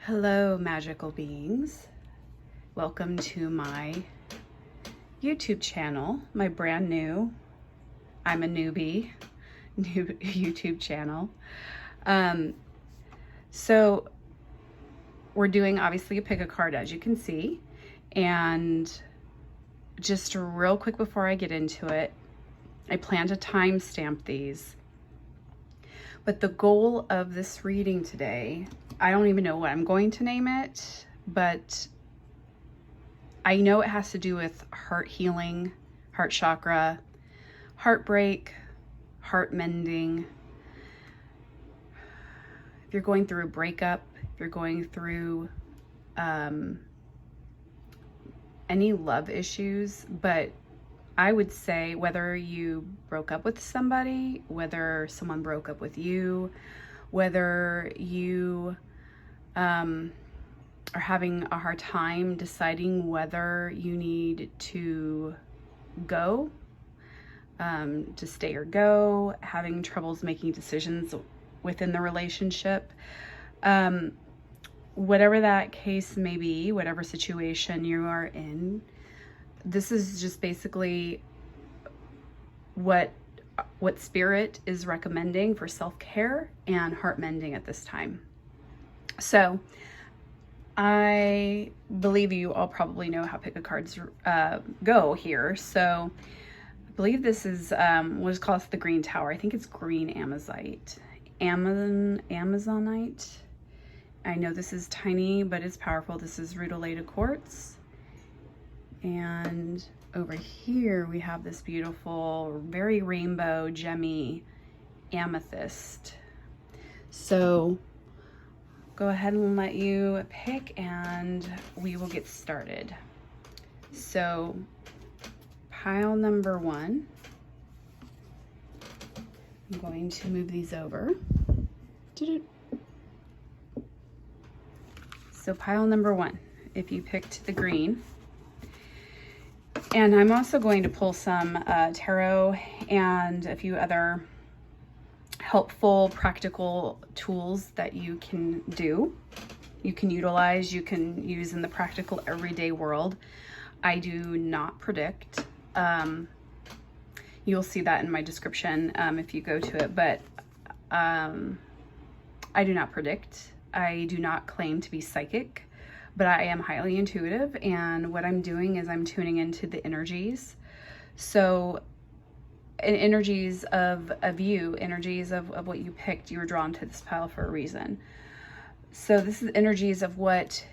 Hello, magical beings. Welcome to my YouTube channel, my brand new, I'm a newbie, new YouTube channel. So we're doing obviously a pick a card, as you can see. And just real quick before I get into it, I plan to timestamp these. But the goal of this reading today, I don't even know what I'm going to name it, but I know it has to do with heart healing, heart chakra, heartbreak, heart mending. If you're going through a breakup, if you're going through any love issues, but I would say whether you broke up with somebody, whether someone broke up with you, whether you are having a hard time deciding whether you need to go, to stay or go, having troubles making decisions within the relationship, whatever that case may be, whatever situation you are in, this is just basically what Spirit is recommending for self-care and heart mending at this time. So I believe you all probably know how pick a cards go here. So I believe this is what is called the green tower. I think it's green amazonite. Amazonite. I know this is tiny, but it's powerful. This is rutilated quartz. And over here we have this beautiful, very rainbow, gemmy amethyst. So go ahead and let you pick and we will get started. So pile number one, I'm going to move these over. So pile number one, if you picked the green. And I'm also going to pull some tarot and a few other helpful, practical tools that you can do, you can utilize, you can use in the practical everyday world. I do not predict. You'll see that in my description if you go to it, but I do not predict. I do not claim to be psychic, but I am highly intuitive, and what I'm doing is I'm tuning into the energies. So energies of you, energies of what you picked, you were drawn to this pile for a reason. So this is energies of what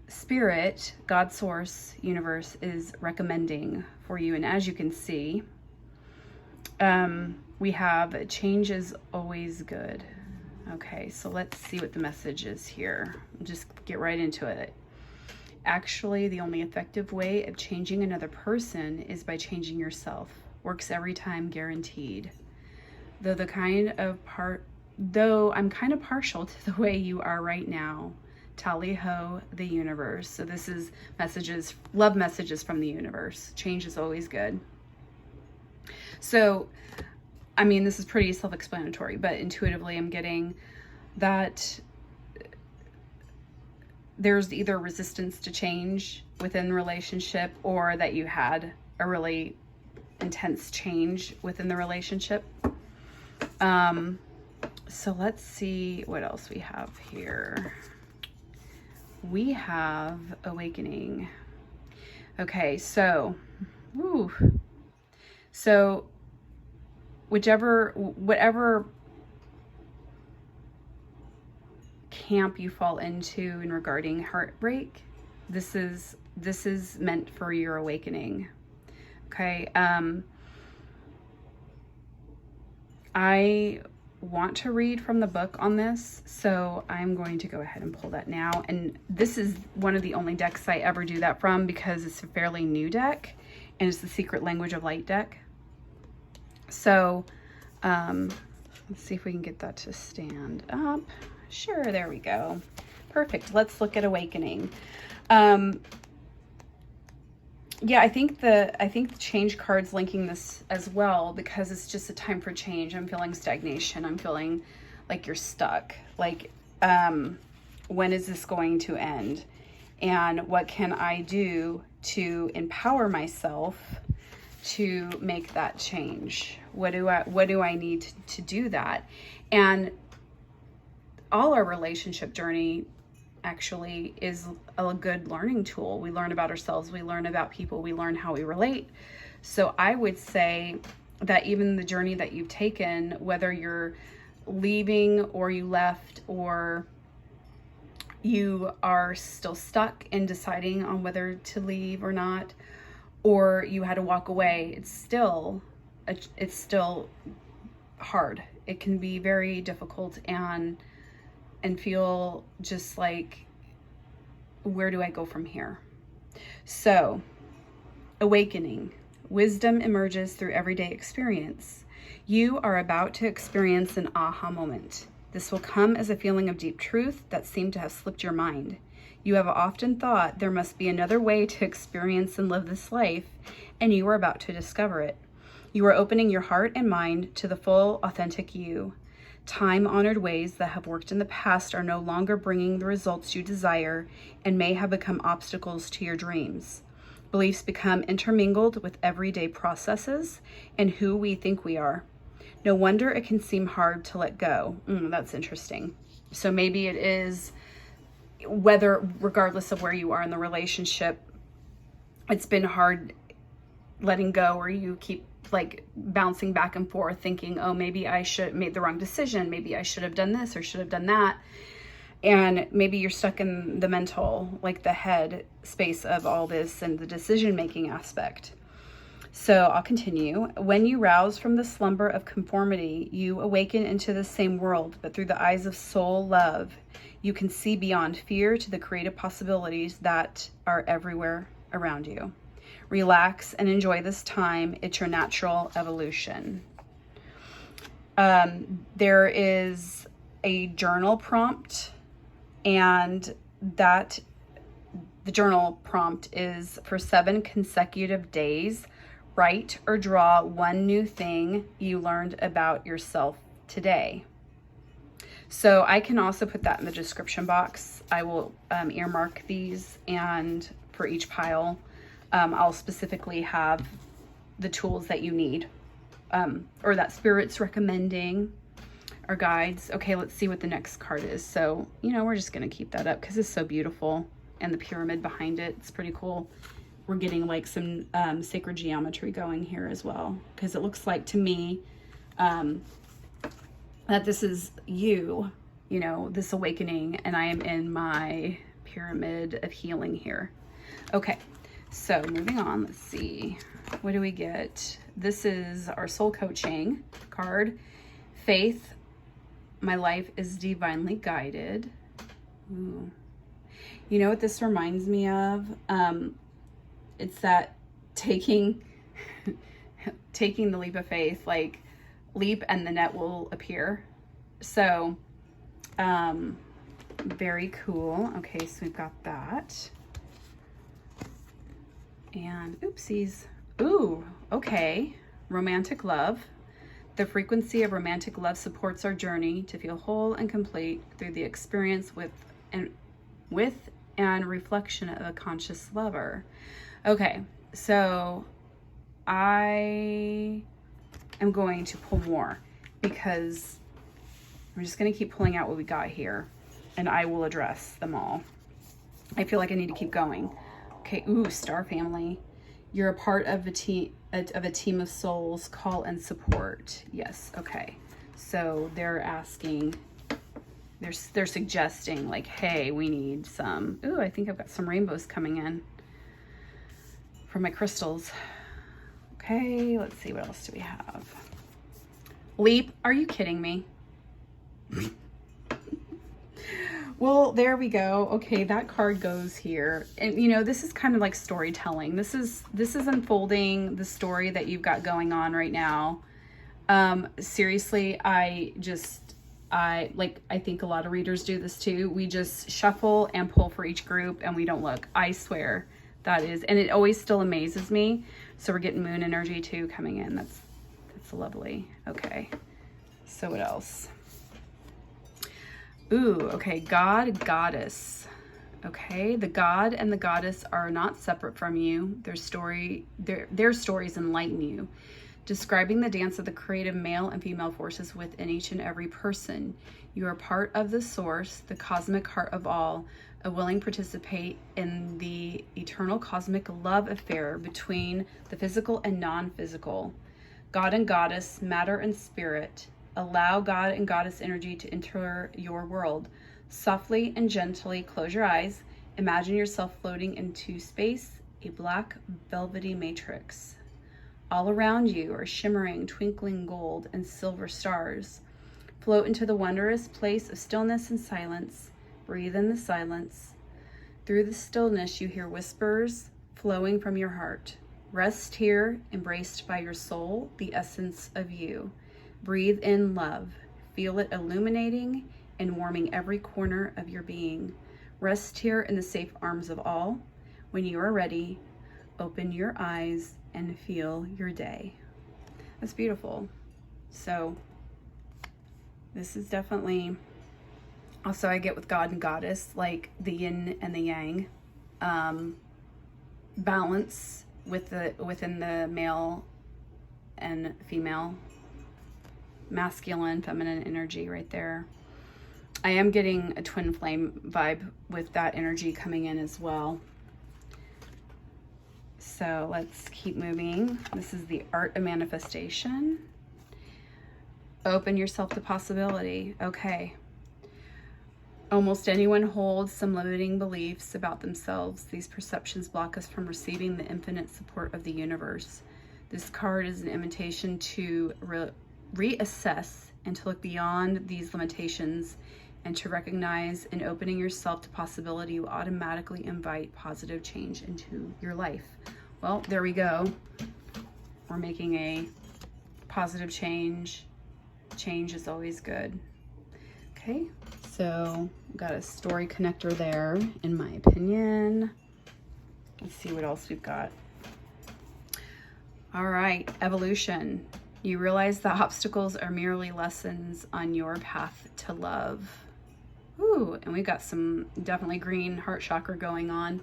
Spirit, God, Source, Universe is recommending for you. And as you can see, we have change is always good. Okay, so let's see what the message is here. Just get right into it. Actually, the only effective way of changing another person is by changing yourself. Works every time, guaranteed. Though I'm kind of partial to the way you are right now. Tally ho, the universe. So this is messages, love messages from the universe. Change is always good. So, I mean, this is pretty self-explanatory, but intuitively I'm getting that there's either resistance to change within the relationship, or that you had a really intense change within the relationship. So let's see what else we have here. We have awakening. Okay, so, so whatever camp you fall into in regarding heartbreak, this is meant for your awakening. Okay, I want to read from the book on this, so I'm going to go ahead and pull that now. And this is one of the only decks I ever do that from, because it's a fairly new deck, and it's the Secret Language of Light deck. So let's see if we can get that to stand up. Sure, there we go. Perfect. Let's look at awakening. Yeah, I think the change card's linking this as well, because it's just a time for change. I'm feeling stagnation. I'm feeling like you're stuck. Like when is this going to end? And what can I do to empower myself to make that change? What do I need to do that? And all our relationship journey actually is a good learning tool. We learn about ourselves, we learn about people, we learn how we relate. So I would say that even the journey that you've taken, whether you're leaving or you left or you are still stuck in deciding on whether to leave or not, or you had to walk away, it's still hard. It can be very difficult and feel just like, where do I go from here? So, awakening. Wisdom emerges through everyday experience. You are about to experience an aha moment. This will come as a feeling of deep truth that seemed to have slipped your mind. You have often thought there must be another way to experience and live this life, and you are about to discover it. You are opening your heart and mind to the full, authentic you. Time-honored ways that have worked in the past are no longer bringing the results you desire and may have become obstacles to your dreams. Beliefs become intermingled with everyday processes and who we think we are. No wonder it can seem hard to let go. That's interesting. So maybe it is, regardless of where you are in the relationship, it's been hard letting go, or you keep like bouncing back and forth thinking, oh, maybe I should made the wrong decision. Maybe I should have done this or should have done that. And maybe you're stuck in the mental, like the head space of all this and the decision-making aspect. So I'll continue. When you rouse from the slumber of conformity, you awaken into the same world, but through the eyes of soul love, you can see beyond fear to the creative possibilities that are everywhere around you. Relax and enjoy this time. It's your natural evolution. There is a journal prompt, and that the journal prompt is for 7 consecutive days. Write or draw one new thing you learned about yourself today. So I can also put that in the description box. I will earmark these, and for each pile, I'll specifically have the tools that you need, or that Spirit's recommending, or guides. Okay, let's see what the next card is. So, we're just going to keep that up because it's so beautiful. And the pyramid behind it, it's pretty cool. We're getting like some sacred geometry going here as well, because it looks like to me that this is you, this awakening, and I am in my pyramid of healing here. Okay, so moving on, let's see. What do we get? This is our soul coaching card. Faith, my life is divinely guided. Ooh. You know what this reminds me of? It's that taking the leap of faith, like leap and the net will appear. So, very cool. Okay, so we've got that. And oopsies. Ooh, okay. Romantic love. The frequency of romantic love supports our journey to feel whole and complete through the experience with and reflection of a conscious lover. Okay, so I am going to pull more because I'm just going to keep pulling out what we got here, and I will address them all. I feel like I need to keep going. Okay, ooh, Star Family. You're a part of a team of souls, call and support. Yes, okay. So they're asking, they're suggesting like, hey, we need some, ooh, I think I've got some rainbows coming in for my crystals. Okay, let's see, what else do we have? Leap, are you kidding me? Well, there we go. Okay, that card goes here. And this is kind of like storytelling. This is unfolding the story that you've got going on right now. Seriously, I think a lot of readers do this too. We just shuffle and pull for each group and we don't look. I swear that is, and it always still amazes me. So we're getting moon energy too coming in. That's lovely. Okay. So what else? Ooh, okay, God, Goddess. Okay, the God and the Goddess are not separate from you. Their stories enlighten you, describing the dance of the creative male and female forces within each and every person. You are part of the source, the cosmic heart of all, a willing participate in the eternal cosmic love affair between the physical and non-physical. God and Goddess, matter and spirit. Allow God and Goddess energy to enter your world. Softly and gently close your eyes. Imagine yourself floating into space, a black velvety matrix. All around you are shimmering, twinkling gold and silver stars. Float into the wondrous place of stillness and silence. Breathe in the silence. Through the stillness, you hear whispers flowing from your heart. Rest here, embraced by your soul, the essence of you. Breathe in love. Feel it illuminating and warming every corner of your being. Rest here in the safe arms of all. When you are ready, open your eyes and feel your day. That's beautiful. So this is definitely, also I get with God and Goddess, like the yin and the yang, balance within the male and female, masculine, feminine energy right there. I am getting a twin flame vibe with that energy coming in as well. So let's keep moving. This is the art of manifestation. Open yourself to possibility. Okay. Almost anyone holds some limiting beliefs about themselves. These perceptions block us from receiving the infinite support of the universe. This card is an invitation to reassess and to look beyond these limitations and to recognize in opening yourself to possibility, you automatically invite positive change into your life. Well, there we go. We're making a positive change. Change is always good. Okay, so got a story connector there, in my opinion. Let's see what else we've got. All right, evolution. You realize the obstacles are merely lessons on your path to love. Ooh, and we got some definitely green heart chakra going on.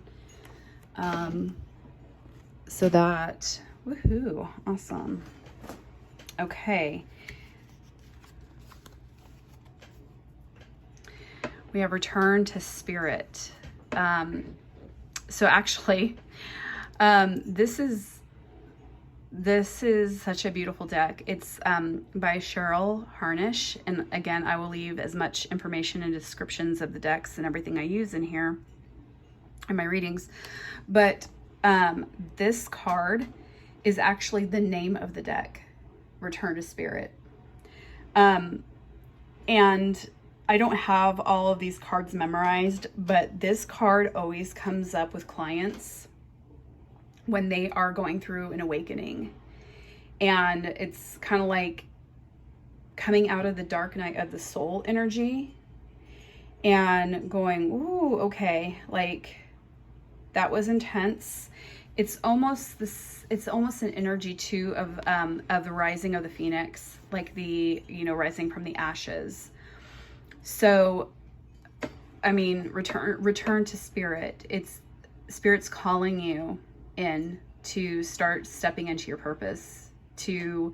So that, woohoo, awesome. Okay. We have return to spirit. So actually, this is such a beautiful deck. It's by Cheryl Harnish. And again, I will leave as much information and descriptions of the decks and everything I use in here in my readings. But this card is actually the name of the deck, Return to Spirit. And I don't have all of these cards memorized, but this card always comes up with clients when they are going through an awakening. And it's kind of like coming out of the dark night of the soul energy and going, ooh, okay, like that was intense. It's almost an energy too of the rising of the phoenix, like the, rising from the ashes. So, I mean, return to spirit. It's spirit's calling you in to start stepping into your purpose, to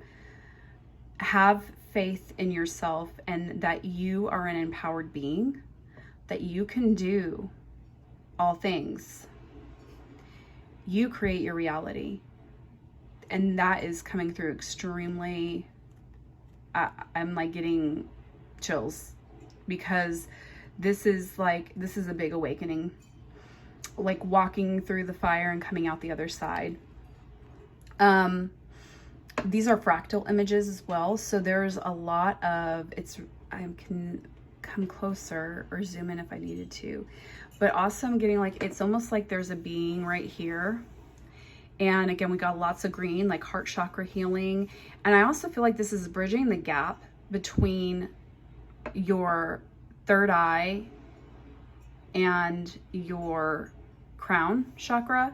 have faith in yourself and that you are an empowered being, that you can do all things. You create your reality. And that is coming through extremely, I'm like getting chills, because this is a big awakening, like walking through the fire and coming out the other side. These are fractal images as well. So there's a lot of, I can come closer or zoom in if I needed to, but also I'm getting like, it's almost like there's a being right here. And again, we got lots of green, like heart chakra healing. And I also feel like this is bridging the gap between your third eye and your crown chakra.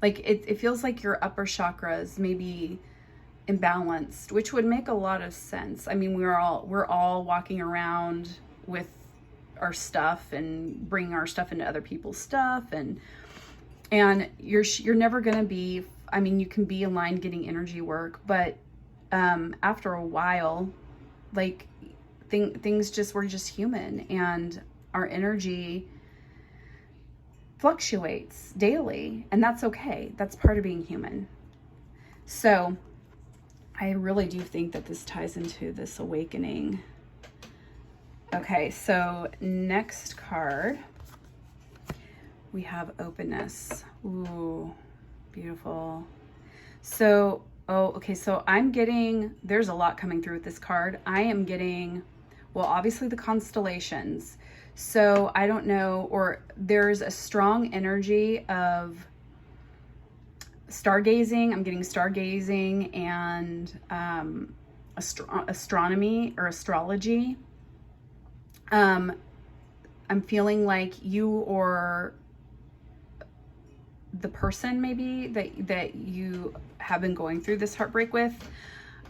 Like it feels like your upper chakras maybe imbalanced, which would make a lot of sense. I mean, we're all walking around with our stuff and bringing our stuff into other people's stuff, and you're never going to be, I mean, you can be aligned getting energy work, but after a while, like things just, we're just human, and our energy fluctuates daily, and that's okay. That's part of being human. So I really do think that this ties into this awakening. Okay, so next card, we have openness. Ooh, beautiful. So, oh, okay, so I'm getting, there's a lot coming through with this card. I am getting, well, obviously the constellations. So I don't know, or there's a strong energy of stargazing. I'm getting stargazing and astronomy or astrology. I'm feeling like you or the person maybe that you have been going through this heartbreak with,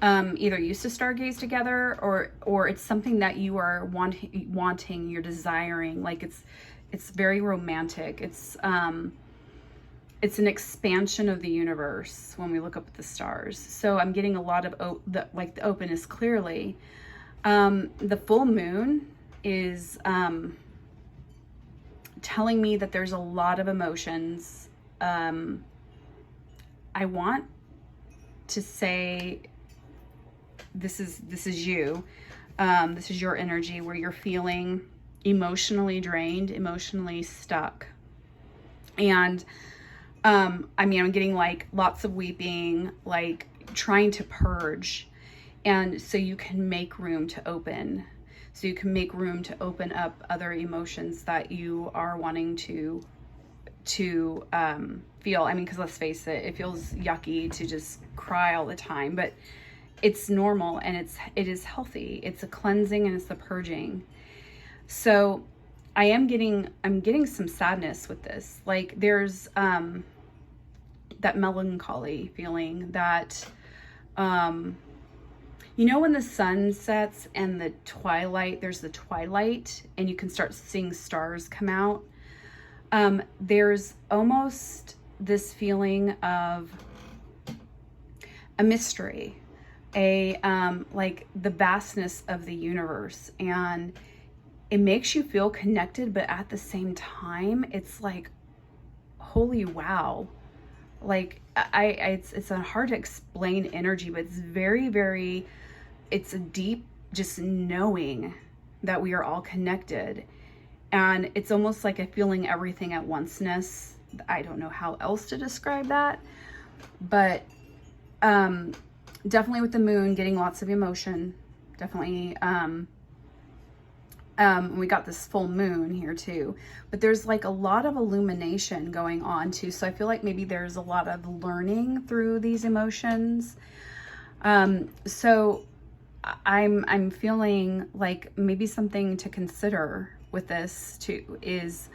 either used to stargaze together, or it's something that you are wanting, you're desiring. Like it's very romantic. It's an expansion of the universe when we look up at the stars. So I'm getting a lot of the openness clearly. The full moon is telling me that there's a lot of emotions. I want to say this is you. This is your energy where you're feeling emotionally drained, emotionally stuck. And I mean, I'm getting like lots of weeping, like trying to purge. And so you can make room to open. So you can make room to open up other emotions that you are wanting to feel. I mean, because let's face it, it feels yucky to just cry all the time, but it's normal, and it is healthy. It's a cleansing and it's a purging. So I'm getting some sadness with this. Like there's that melancholy feeling that you know, when the sun sets and the twilight, there's the twilight and you can start seeing stars come out. There's almost this feeling of a mystery, like the vastness of the universe, and it makes you feel connected, but at the same time, it's like, holy wow. Like it's a hard to explain energy, but it's very, very, it's a deep, just knowing that we are all connected. And it's almost like a feeling everything at onceness. I don't know how else to describe that, but definitely with the moon, getting lots of emotion. Definitely, we got this full moon here too, but there's like a lot of illumination going on too. So I feel like maybe there's a lot of learning through these emotions. So I'm feeling like maybe something to consider with this too is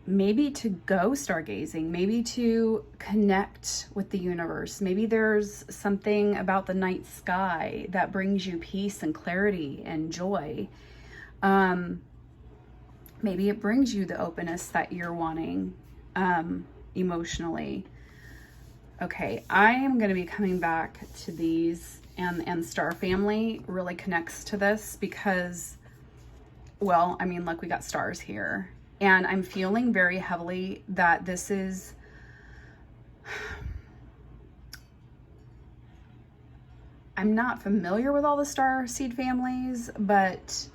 maybe to go stargazing, maybe to connect with the universe. Maybe there's something about the night sky that brings you peace and clarity and joy. Maybe it brings you the openness that you're wanting emotionally. Okay, I am going to be coming back to these, and Star Family really connects to this because, well, I mean, look, we got stars here, and I'm feeling very heavily that this is, I'm not familiar with all the star seed families, but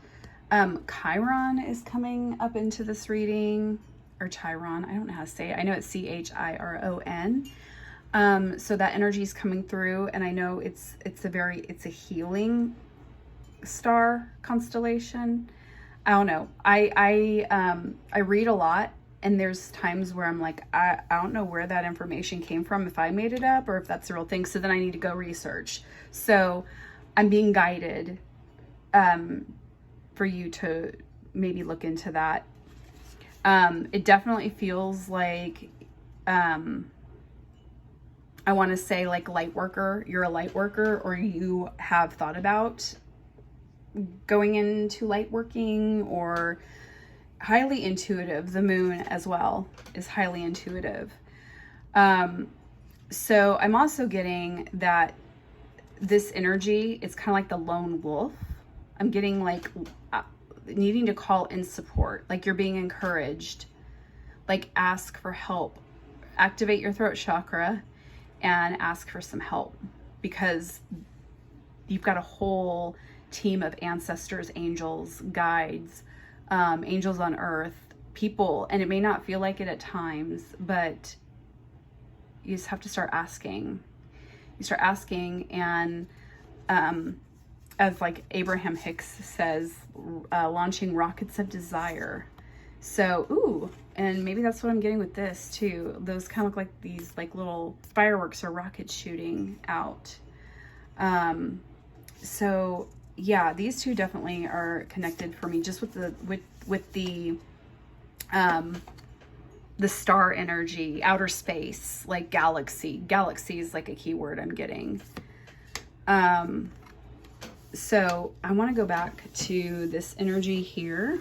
Chiron is coming up into this reading, or Chiron, I don't know how to say it. I know it's Chiron. So that energy is coming through, and I know it's a healing star constellation. I don't know. I read a lot, and there's times where I'm like, I don't know where that information came from, if I made it up or if that's the real thing. So then I need to go research. So I'm being guided for you to maybe look into that. It definitely feels like, I want to say like light worker. You're a light worker, or you have thought about going into light working or highly intuitive. The moon as well is highly intuitive. So I'm also getting that this energy, it's kind of like the lone wolf. I'm getting like needing to call in support, like you're being encouraged, like ask for help, activate your throat chakra and ask for some help, because you've got a whole team of ancestors, angels, guides, angels on earth, people, and it may not feel like it at times, but you just have to start asking. You start asking, and as like Abraham Hicks says, launching rockets of desire. So, ooh, and maybe that's what I'm getting with this too. Those kind of look like these like little fireworks or rockets shooting out. So yeah, these two definitely are connected for me, just with the star energy, outer space, like galaxy. Galaxy is like a keyword I'm getting. So I want to go back to this energy here.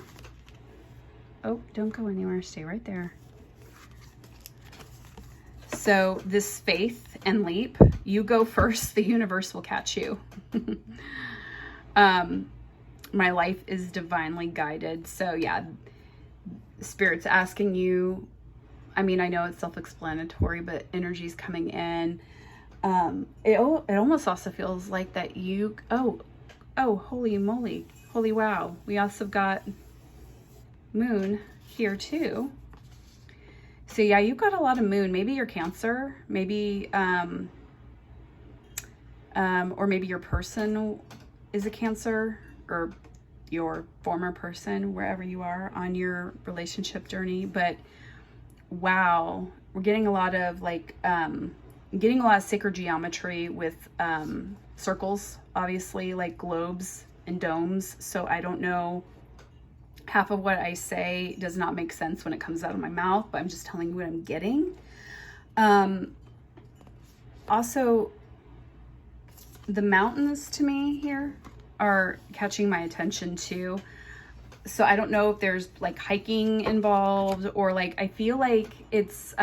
Oh, don't go anywhere. Stay right there. So this faith and leap, you go first, the universe will catch you. My life is divinely guided. So yeah, Spirit's asking you, I mean, I know it's self-explanatory, but energy's coming in. It almost also feels like that you, oh, holy moly, holy wow. We also got moon here too. So yeah, you've got a lot of moon. Maybe you're Cancer, maybe, or maybe your person is a Cancer, or your former person, wherever you are on your relationship journey. But wow, we're getting a lot of like, getting a lot of sacred geometry with circles, obviously, like globes and domes. So I don't know, half of what I say does not make sense when it comes out of my mouth, but I'm just telling you what I'm getting. Also, the mountains to me here are catching my attention too. So I don't know if there's like hiking involved, or like, I feel like it's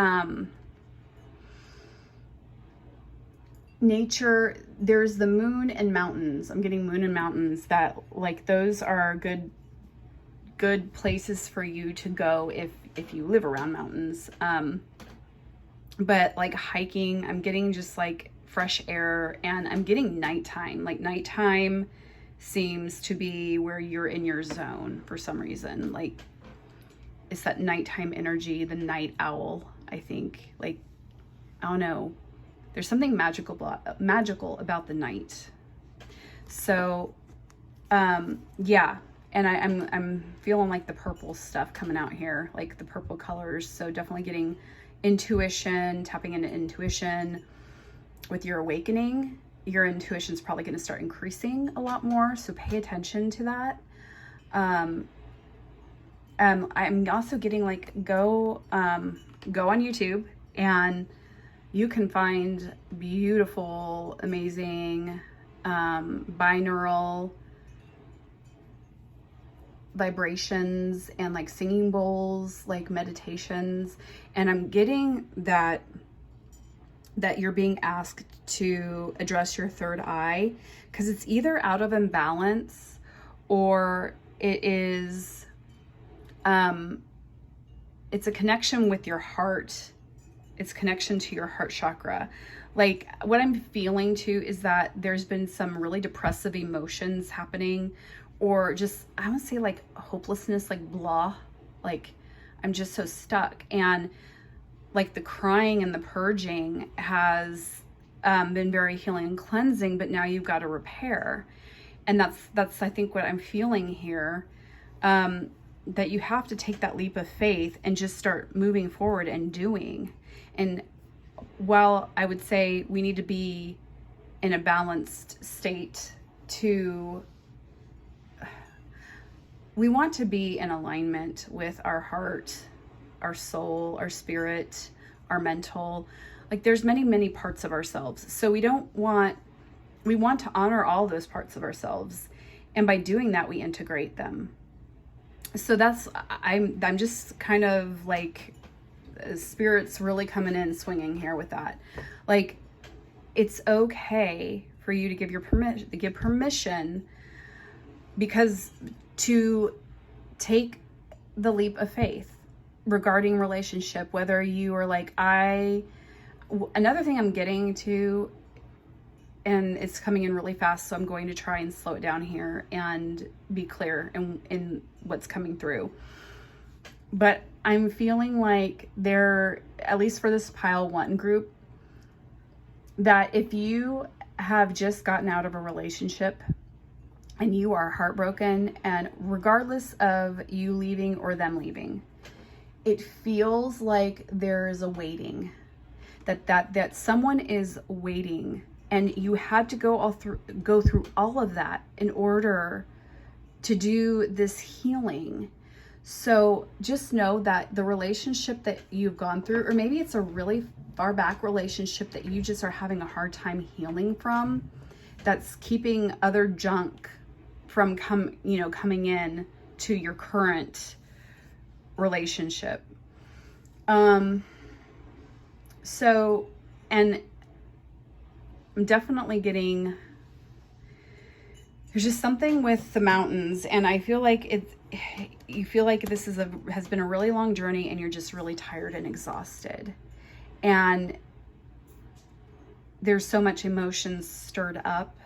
nature. There's the moon and mountains. I'm getting moon and mountains, that like those are good places for you to go if you live around mountains. But like hiking, I'm getting just like fresh air, and I'm getting nighttime. Like nighttime seems to be where you're in your zone for some reason. Like it's that nighttime energy, the night owl, I think. Like, I don't know. There's something magical about the night. So, yeah. And I'm feeling like the purple stuff coming out here, like the purple colors. So definitely getting intuition, tapping into intuition with your awakening. Your intuition is probably going to start increasing a lot more. So pay attention to that. I'm also getting like, go on YouTube, and you can find beautiful, amazing, binaural vibrations and like singing bowls, like meditations. And I'm getting that you're being asked to address your third eye, because it's either out of imbalance, or it is, it's a connection with your heart. It's connection to your heart chakra. Like what I'm feeling too is that there's been some really depressive emotions happening, or just, I would say like hopelessness, like blah, like I'm just so stuck. And like the crying and the purging has been very healing and cleansing, but now you've got to repair. And that's I think what I'm feeling here, that you have to take that leap of faith and just start moving forward and doing. And while I would say we need to be in a balanced state we want to be in alignment with our heart, our soul, our spirit, our mental. Like there's many parts of ourselves. So we want to honor all those parts of ourselves. And by doing that, we integrate them. So I'm just kind of like, spirit's really coming in swinging here with that. Like, it's okay for you to give permission, because to take the leap of faith regarding relationship, whether you are like, another thing I'm getting to, and it's coming in really fast, so I'm going to try and slow it down here and be clear in what's coming through. But I'm feeling like there, at least for this pile 1 group, that if you have just gotten out of a relationship and you are heartbroken, and regardless of you leaving or them leaving, it feels like there is a waiting, that someone is waiting, and you had to go through all of that in order to do this healing. So just know that the relationship that you've gone through, or maybe it's a really far back relationship that you just are having a hard time healing from, that's keeping other junk from coming in to your current relationship. So, and I'm definitely getting, there's just something with the mountains, and I feel like you feel like this has been a really long journey, and you're just really tired and exhausted, and there's so much emotion stirred up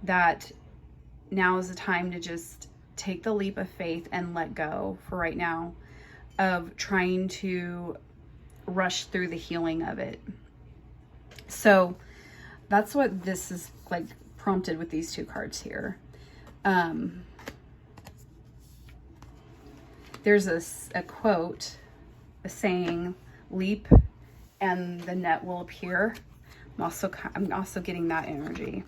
that now is the time to just take the leap of faith and let go for right now of trying to rush through the healing of it. So that's what this is like prompted with these 2 cards here. There's a quote, a saying, leap and the net will appear. I'm also getting that energy.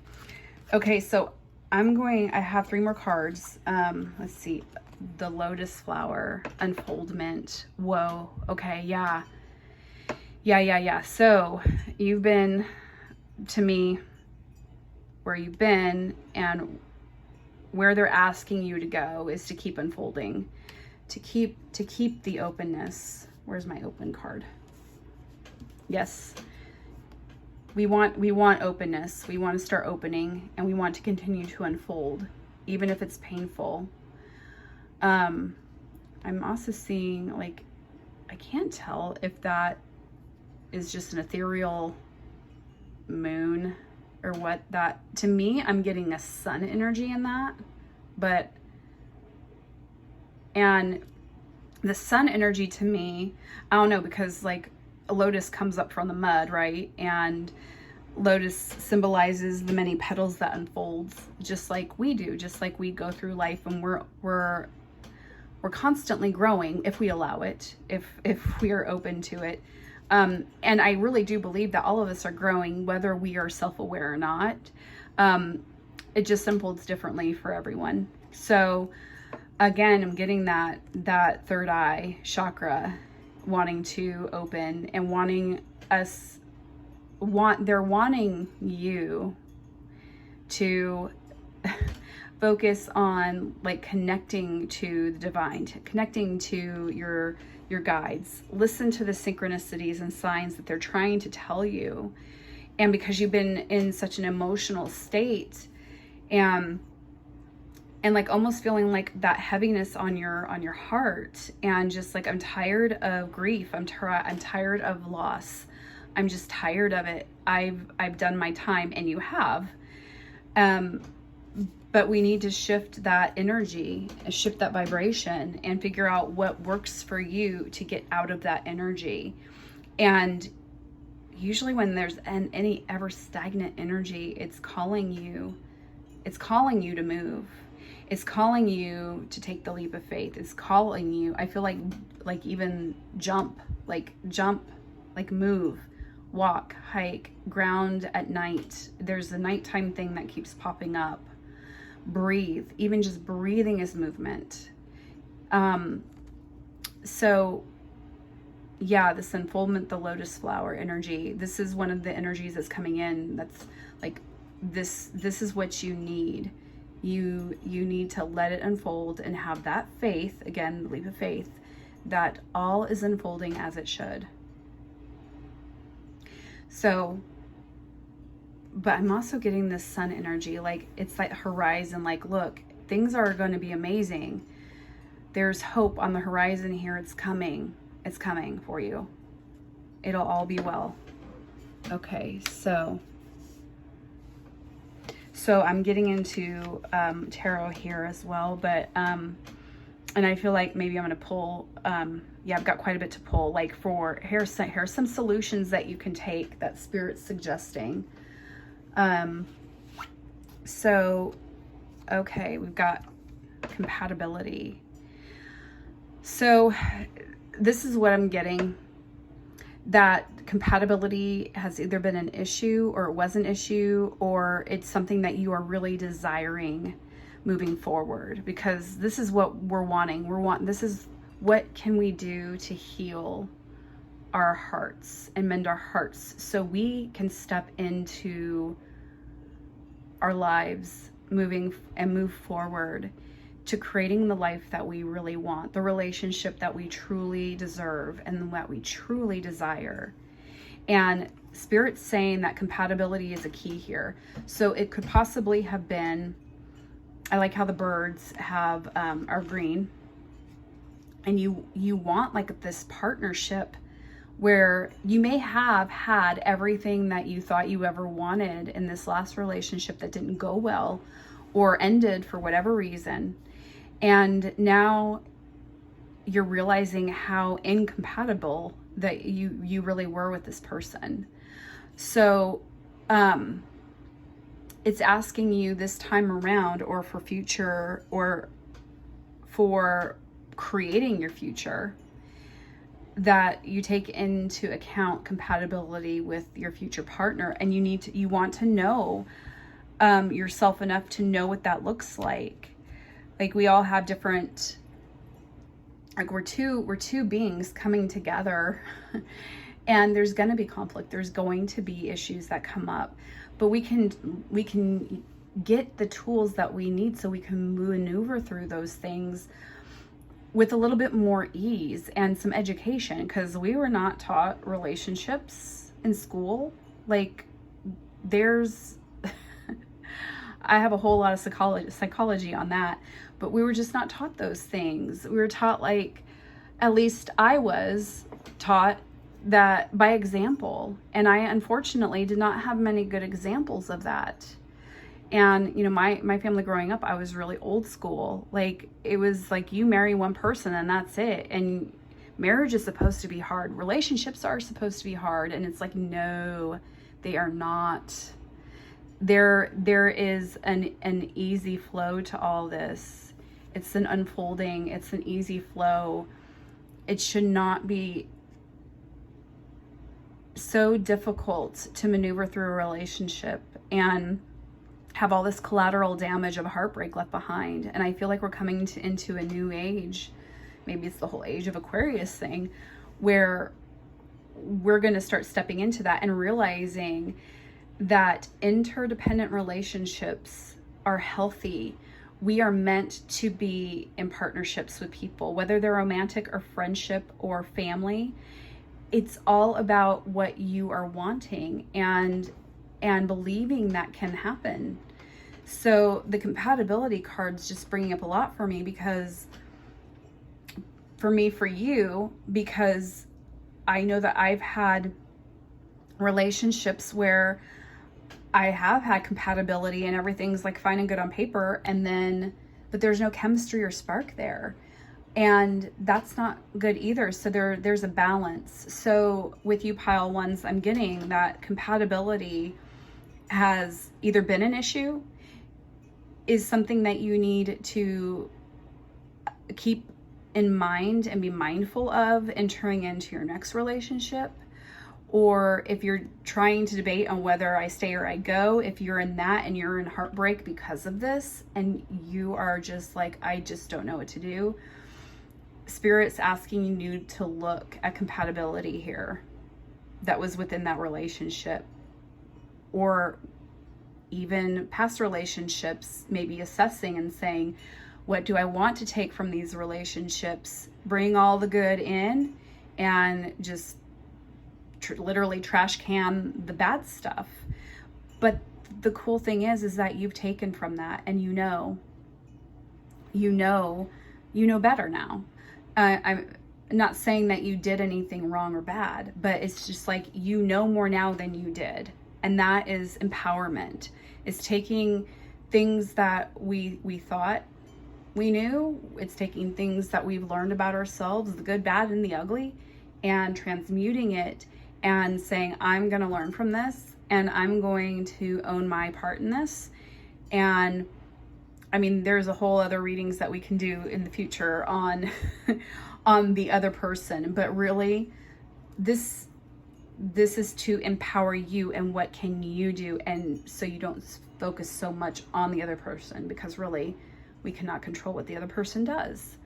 Okay, so I have 3 more cards. Let's see. The lotus flower, unfoldment. Whoa. Okay, yeah. So you've been, to me, where you've been, and where they're asking you to go is to keep unfolding, to keep the openness. Where's my open card? Yes. We want openness. We want to start opening, and we want to continue to unfold, even if it's painful. I'm also seeing, like, I can't tell if that is just an ethereal moon or what that, to me, I'm getting a sun energy in that, and the sun energy to me, I don't know, because like a lotus comes up from the mud, right? And lotus symbolizes the many petals that unfolds, just like we do, just like we go through life, and we're constantly growing if we allow it, if we are open to it. And I really do believe that all of us are growing, whether we are self-aware or not. It just unfolds differently for everyone. So again, I'm getting that third eye chakra wanting to open, and they're wanting you to focus on like connecting to the divine, connecting to your guides. Listen to the synchronicities and signs that they're trying to tell you. And because you've been in such an emotional state, and like almost feeling like that heaviness on your heart, and just like, I'm tired of grief, I'm tired of loss, I'm just tired of it, I've done my time, and you have. But we need to shift that energy, shift that vibration, and figure out what works for you to get out of that energy. And usually when there's any ever stagnant energy, it's calling you to move. It's calling you to take the leap of faith. It's calling you, I feel like even jump, like move, walk, hike, ground at night. There's a nighttime thing that keeps popping up. Breathe. Even just breathing is movement. So yeah, this unfoldment, the lotus flower energy, this is one of the energies that's coming in. That's like, this is what you need. You need to let it unfold and have that faith, again, the leap of faith, that all is unfolding as it should. So, but I'm also getting this sun energy, like it's like horizon, like, look, things are going to be amazing. There's hope on the horizon here. It's coming for you. It'll all be well. Okay, so I'm getting into tarot here as well, but and I feel like maybe I'm going to pull, yeah, I've got quite a bit to pull, like for, here's some solutions that you can take that Spirit's suggesting. So, okay, we've got compatibility. So this is what I'm getting, that compatibility has either been an issue or it was an issue, or it's something that you are really desiring moving forward, because this is what we're wanting. This is what can we do to heal our hearts and mend our hearts so we can step into our lives move forward to creating the life that we really want, the relationship that we truly deserve and what we truly desire. And Spirit's saying that compatibility is a key here. So it could possibly have been, I like how the birds have are green, and you want like this partnership where you may have had everything that you thought you ever wanted in this last relationship that didn't go well or ended for whatever reason. And now you're realizing how incompatible that you really were with this person. So it's asking you this time around, or for future, or for creating your future, that you take into account compatibility with your future partner. And you want to know yourself enough to know what that looks like. Like, we all have different, like we're two beings coming together and there's going to be conflict. There's going to be issues that come up, but we can get the tools that we need so we can maneuver through those things with a little bit more ease and some education, because we were not taught relationships in school. Like, there's I have a whole lot of psychology on that, but we were just not taught those things. We were taught, like, at least I was taught that by example, and I unfortunately did not have many good examples of that. And, you know, my family growing up, I was really old school. Like, it was like, you marry one person and that's it. And marriage is supposed to be hard. Relationships are supposed to be hard. And it's like, no, they are not. There is an easy flow to all this. It's an unfolding. It's an easy flow. It should not be so difficult to maneuver through a relationship and have all this collateral damage of heartbreak left behind. And I feel like we're coming into a new age. Maybe it's the whole age of Aquarius thing, where we're going to start stepping into that and realizing that interdependent relationships are healthy. We are meant to be in partnerships with people, whether they're romantic or friendship or family. It's all about what you are wanting and believing that can happen. So the compatibility card's just bringing up a lot for me, because for you, because I know that I've had relationships where I have had compatibility and everything's like fine and good on paper, but there's no chemistry or spark there. And that's not good either. So there's a balance. So with you pile ones, I'm getting that compatibility has either been an issue, is something that you need to keep in mind and be mindful of entering into your next relationship. Or if you're trying to debate on whether I stay or I go, if you're in that and you're in heartbreak because of this and you are just like, I just don't know what to do, Spirit's asking you to look at compatibility here that was within that relationship, or even past relationships, maybe assessing and saying, what do I want to take from these relationships? Bring all the good in and just literally trash can the bad stuff. But the cool thing is that you've taken from that, and you know better now. I'm not saying that you did anything wrong or bad, but it's just like, you know more now than you did. And that is empowerment. It's taking things that we thought we knew. It's taking things that we've learned about ourselves, the good, bad, and the ugly, and transmuting it and saying, I'm going to learn from this, and I'm going to own my part in this. And I mean, there's a whole other readings that we can do in the future on on the other person, but really this is to empower you and what can you do, and so you don't focus so much on the other person, because really we cannot control what the other person does.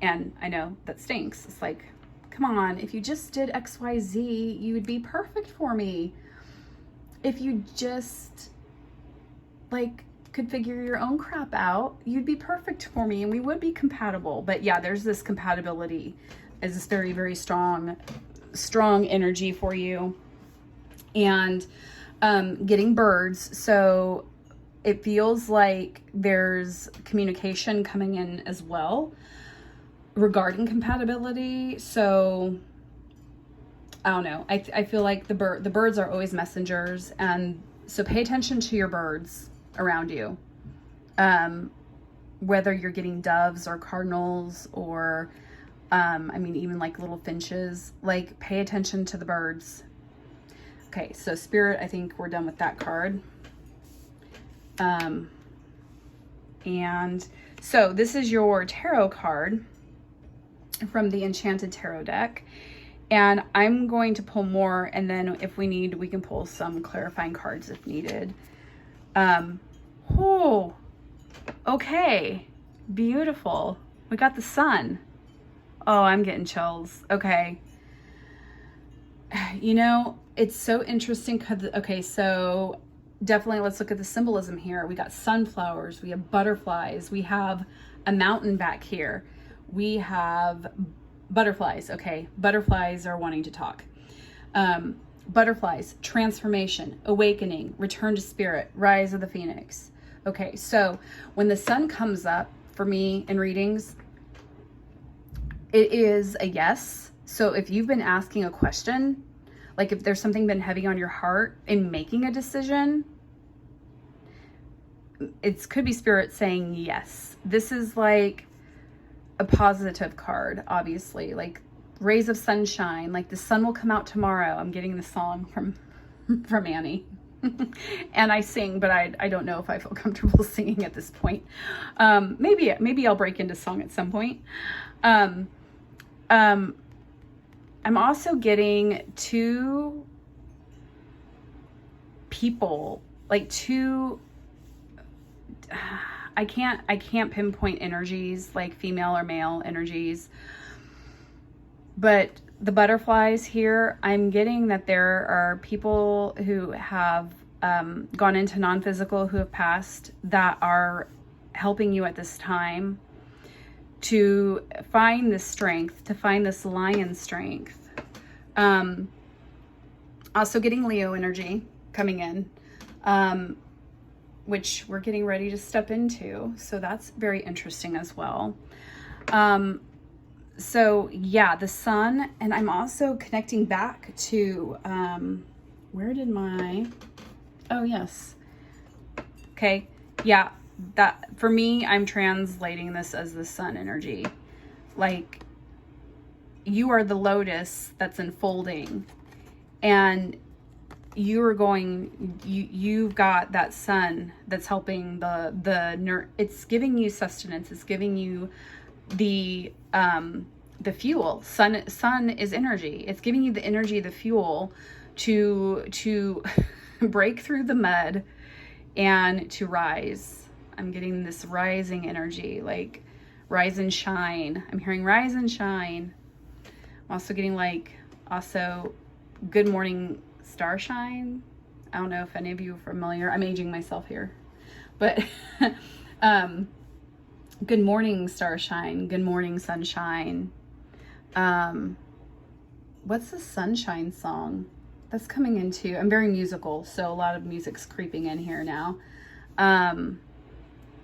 And I know that stinks. It's like, come on, if you just did XYZ, you would be perfect for me. If you just like could figure your own crap out, you'd be perfect for me and we would be compatible. But yeah, there's this compatibility is this very, very strong energy for you. And getting birds. So it feels like there's communication coming in as well regarding compatibility. So I don't know. I feel like the birds are always messengers, and so pay attention to your birds around you. Whether you're getting doves or cardinals or I mean, even like little finches, like pay attention to the birds. Okay, so Spirit, I think we're done with that card. And so this is your tarot card from the Enchanted Tarot deck. And I'm going to pull more, and then if we need, we can pull some clarifying cards if needed. Oh, okay. Beautiful. We got the sun. Oh, I'm getting chills. Okay. You know, it's so interesting because, okay, so definitely let's look at the symbolism here. We got sunflowers, we have butterflies, we have a mountain back here. We have butterflies. Okay, butterflies are wanting to talk. Butterflies, transformation, awakening, return to spirit, rise of the phoenix. Okay, so when the sun comes up for me in readings, it is a yes. So if you've been asking a question, like if there's something been heavy on your heart in making a decision, it could be spirit saying yes. This is like a positive card, obviously, like rays of sunshine, like the sun will come out tomorrow. I'm getting the song from Annie. And I sing, but I don't know if I feel comfortable singing at this point. Maybe I'll break into song at some point. I'm also getting two people, like two, I can't pinpoint energies, like female or male energies, but the butterflies here, I'm getting that there are people who have gone into non-physical, who have passed, that are helping you at this time to find this strength, to find this lion strength. Also getting Leo energy coming in, which we're getting ready to step into. So that's very interesting as well. So yeah, the sun, and I'm also connecting back to, where did my, oh yes. Okay. Yeah. That for me, I'm translating this as the sun energy. Like you are the lotus that's unfolding, and you've got that sun that's helping it's giving you sustenance. It's giving you the fuel. Sun is energy. It's giving you the energy, the fuel to break through the mud and to rise. I'm getting this rising energy, like rise and shine. I'm hearing rise and shine. I'm also getting like, also good morning starshine. I don't know if any of you are familiar. I'm aging myself here. But good morning, starshine. Good morning, sunshine. What's the sunshine song that's coming into? I'm very musical, so a lot of music's creeping in here now.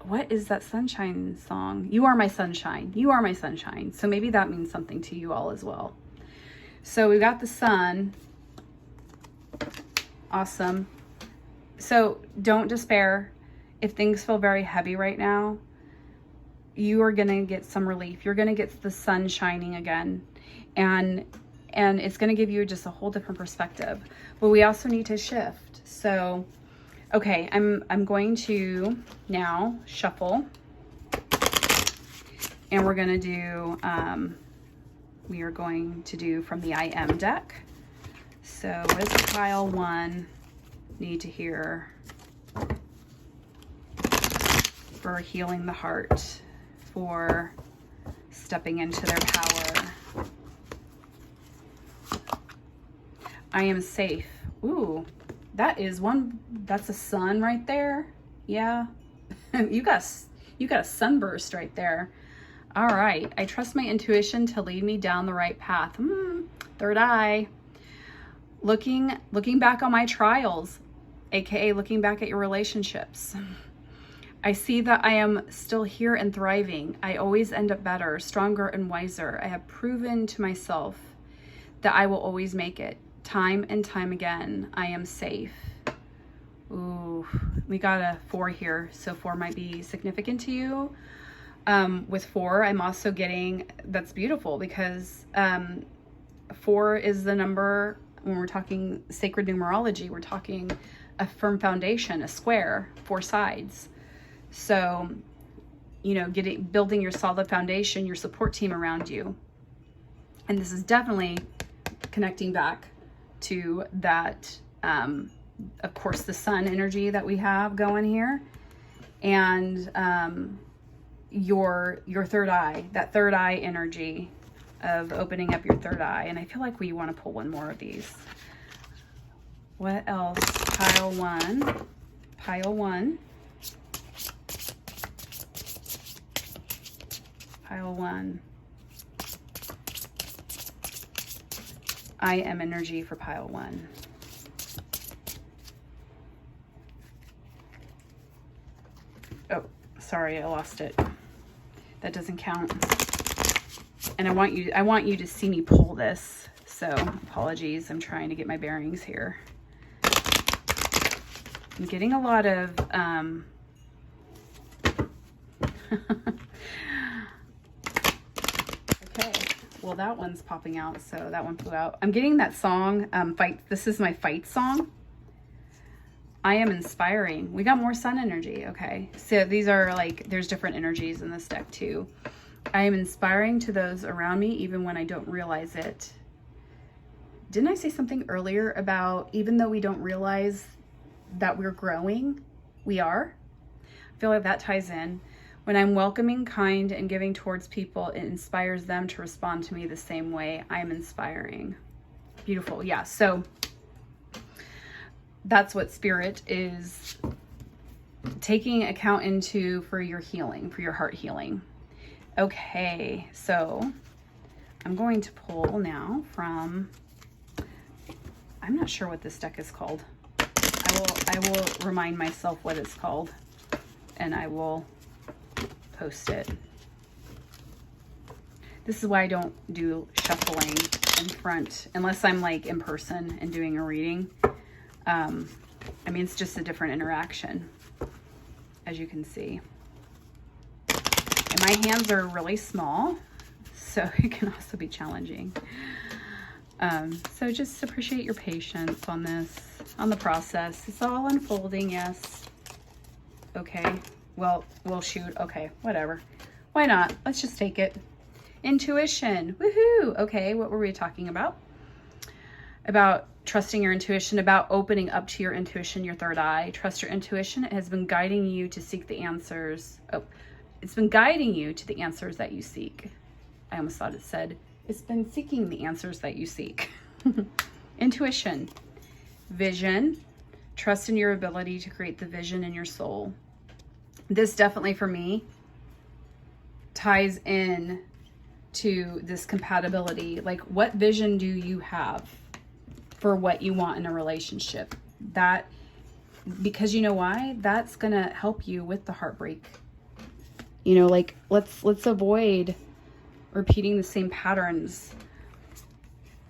What is that sunshine song? You are my sunshine. You are my sunshine. So maybe that means something to you all as well. So we've got the sun. Awesome. So don't despair. If things feel very heavy right now, you are going to get some relief. You're going to get the sun shining again. And it's going to give you just a whole different perspective. But we also need to shift. So, okay, I'm going to now shuffle. And we're going to do, we are going to do from the I Am deck. So what does pile 1 need to hear for healing the heart, for stepping into their power? I am safe. Ooh, that's a sun right there. Yeah. you got a sunburst right there. All right. I trust my intuition to lead me down the right path. Third eye. Looking back on my trials, aka looking back at your relationships. I see that I am still here and thriving. I always end up better, stronger, and wiser. I have proven to myself that I will always make it. Time and time again, I am safe. Ooh, we got a 4 here, so 4 might be significant to you. With 4, I'm also getting, that's beautiful, because 4 is the number, when we're talking sacred numerology, we're talking a firm foundation, a square, 4 sides. So, you know, building your solid foundation, your support team around you. And this is definitely connecting back to that, of course, the sun energy that we have going here. And your third eye, that third eye energy of opening up your third eye. And I feel like we want to pull one more of these. What else? Pile 1. Pile 1. Pile 1. I am energy for pile 1. Oh, sorry, I lost it. That doesn't count. And I want you to see me pull this. So apologies, I'm trying to get my bearings here. I'm getting a lot of okay, well that one's popping out, so that one flew out. I'm getting that song, fight. This is my fight song. I am inspiring. We got more sun energy. Okay, so these are like, there's different energies in this deck too. I am inspiring to those around me, even when I don't realize it. Didn't I say something earlier about even though we don't realize that we're growing, we are? I feel like that ties in. When I'm welcoming, kind, and giving towards people, it inspires them to respond to me the same way. I am inspiring. Beautiful. Yeah, so that's what Spirit is taking account into for your healing, for your heart healing. Okay, so I'm going to pull now from, I'm not sure what this deck is called. I will remind myself what it's called, and I will post it. This is why I don't do shuffling in front unless I'm like in person and doing a reading. I mean, it's just a different interaction, as you can see. And my hands are really small, so it can also be challenging. So just appreciate your patience on this, on the process. It's all unfolding, yes. Okay, well, shoot, okay, whatever. Why not? Let's just take it. Intuition, woohoo! Okay, what were we talking about? About trusting your intuition, about opening up to your intuition, your third eye. Trust your intuition. It has been guiding you to seek the answers. Oh, it's been guiding you to the answers that you seek. I almost thought it said, it's been seeking the answers that you seek. Intuition, vision, Trust in your ability to create the vision in your soul. This definitely for me ties in to this compatibility. Like, what vision do you have for what you want in a relationship? That, because you know why? That's gonna help you with the heartbreak. You know, like, let's avoid repeating the same patterns.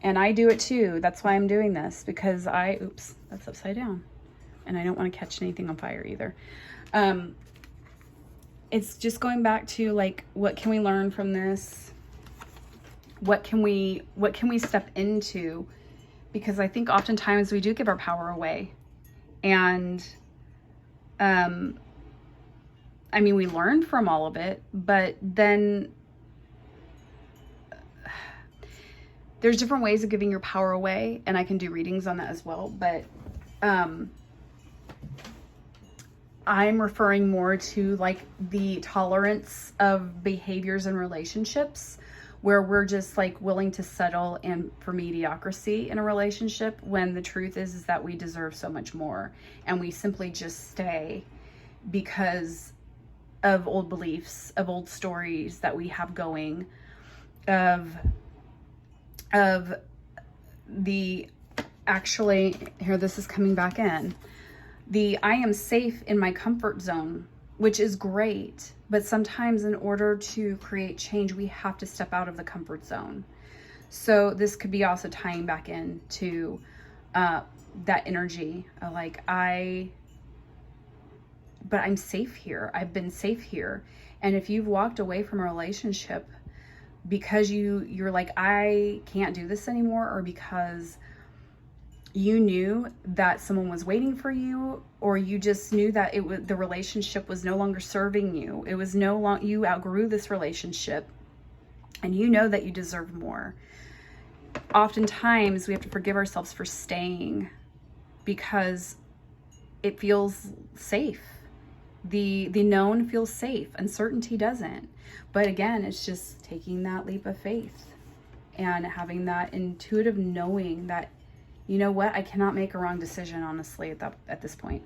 And I do it too. That's why I'm doing this, because oops, that's upside down. And I don't want to catch anything on fire either. It's just going back to, like, what can we learn from this? What can we step into? Because I think oftentimes we do give our power away. And, I mean, we learn from all of it, but then there's different ways of giving your power away, and I can do readings on that as well. But I'm referring more to, like, the tolerance of behaviors and relationships where we're just, like, willing to settle for mediocrity in a relationship, when the truth is that we deserve so much more, and we simply just stay because of old beliefs, of old stories that we have going, of the, actually, here, this is coming back in, I am safe in my comfort zone, which is great, but sometimes in order to create change, we have to step out of the comfort zone. So this could be also tying back into that energy of, like, but I'm safe here. I've been safe here. And if you've walked away from a relationship because you're like, I can't do this anymore, or because you knew that someone was waiting for you, or you just knew that the relationship was no longer serving you. It was you outgrew this relationship, and you know that you deserve more. Oftentimes we have to forgive ourselves for staying because it feels safe. The known feels safe. Uncertainty doesn't. But again, it's just taking that leap of faith and having that intuitive knowing that, you know what, I cannot make a wrong decision, honestly, at this point.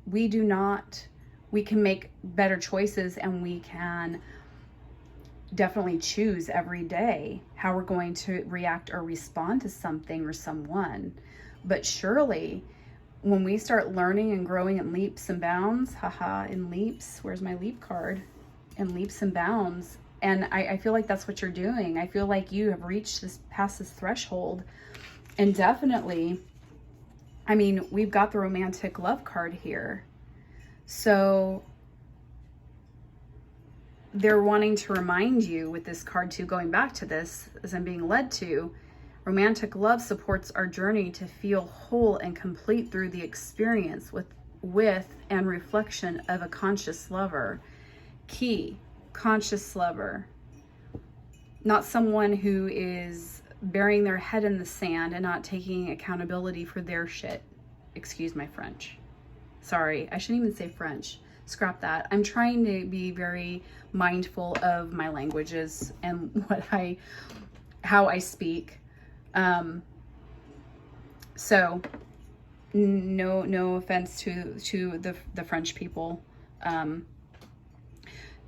We can make better choices, and we can definitely choose every day how we're going to react or respond to something or someone. But surely, when we start learning and growing in leaps and bounds, in leaps, where's my leap card? In leaps and bounds. And I feel like that's what you're doing. I feel like you have reached past this threshold. And definitely, I mean, we've got the romantic love card here. So they're wanting to remind you with this card too, going back to this, as I'm being led to, romantic love supports our journey to feel whole and complete through the experience with and reflection of a conscious lover. Key, conscious lover. Not someone who is burying their head in the sand and not taking accountability for their shit. Excuse my French. Sorry, I shouldn't even say French. Scrap that. I'm trying to be very mindful of my languages and how I speak. So no offense to the French people.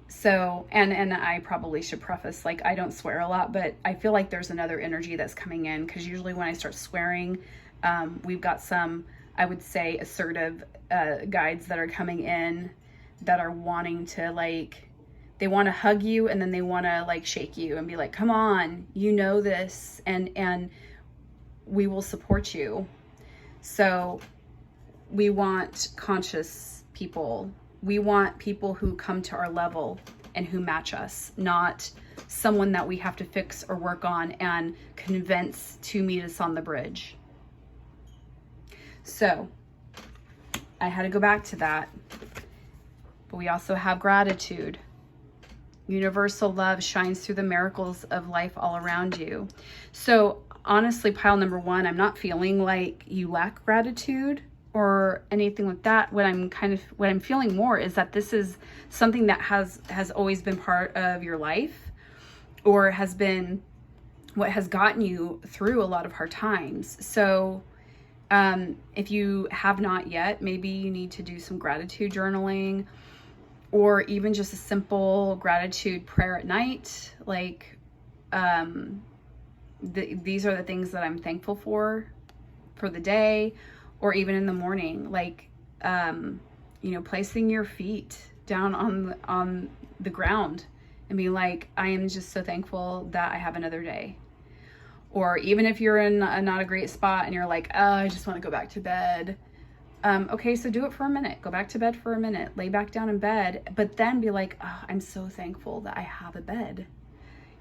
So, and I probably should preface, like, I don't swear a lot, but I feel like there's another energy that's coming in, because usually when I start swearing, we've got some, I would say, assertive guides that are coming in that are wanting to, like, they want to hug you, and then they want to, like, shake you and be like, come on, you know this, and we will support you. So we want conscious people. We want people who come to our level and who match us, not someone that we have to fix or work on and convince to meet us on the bridge. So I had to go back to that. But we also have gratitude. Universal love shines through the miracles of life all around you. So honestly, pile number one, I'm not feeling like you lack gratitude or anything like that. What I'm feeling more is that this is something that has always been part of your life, or has been what has gotten you through a lot of hard times. So If you have not yet, maybe you need to do some gratitude journaling, or even just a simple gratitude prayer at night. Like, these are the things that I'm thankful for the day, or even in the morning. Like, placing your feet down on the ground and be like, I am just so thankful that I have another day. Or even if you're in not a great spot and you're like, oh, I just want to go back to bed. Okay, so do it for a minute. Go back to bed for a minute. Lay back down in bed. But then be like, oh, I'm so thankful that I have a bed.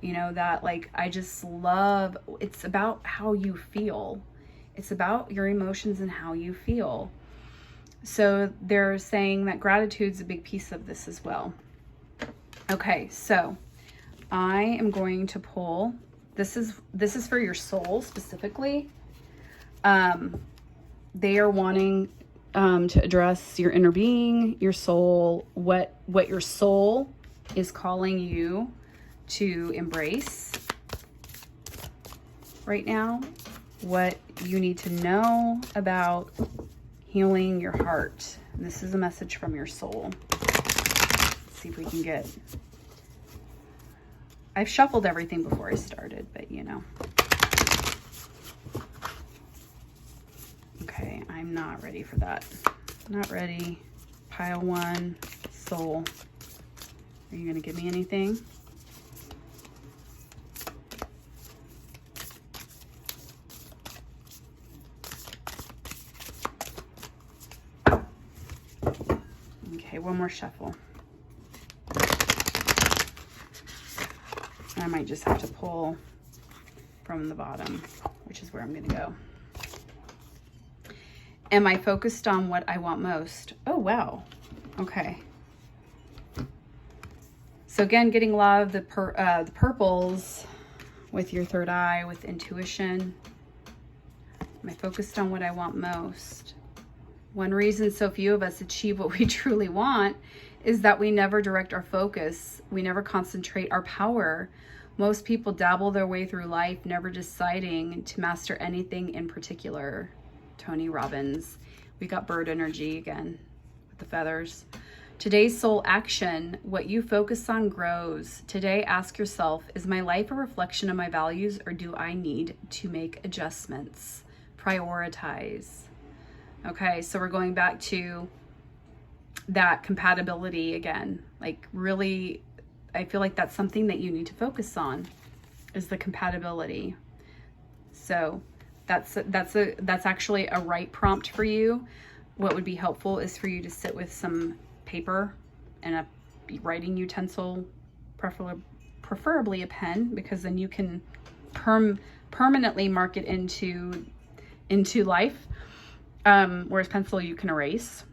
That, like, I just love, it's about how you feel. It's about your emotions and how you feel. So they're saying that gratitude's a big piece of this as well. Okay, so I am going to pull, this is for your soul specifically. They are wanting to address your inner being, your soul, what your soul is calling you to embrace right now, what you need to know about healing your heart. And this is a message from your soul. Let's see if we can get... I've shuffled everything before I started, but Okay, I'm not ready for that. Not ready. Pile 1, soul. Are you going to give me anything? Okay, one more shuffle. I might just have to pull from the bottom, which is where I'm going to go. Am I focused on what I want most? Oh, wow. Okay. So again, getting a lot of the purples with your third eye, with intuition. Am I focused on what I want most? One reason so few of us achieve what we truly want is that we never direct our focus. We never concentrate our power. Most people dabble their way through life, never deciding to master anything in particular. Tony Robbins. We got bird energy again with the feathers. Today's soul action: what you focus on grows. Today, ask yourself, is my life a reflection of my values, or do I need to make adjustments? Prioritize. Okay, so we're going back to that compatibility again. Like, really, I feel like that's something that you need to focus on, is the compatibility. So that's actually a right prompt for you. What would be helpful is for you to sit with some paper and a writing utensil, preferably a pen, because then you can permanently mark it into life. Whereas pencil you can erase.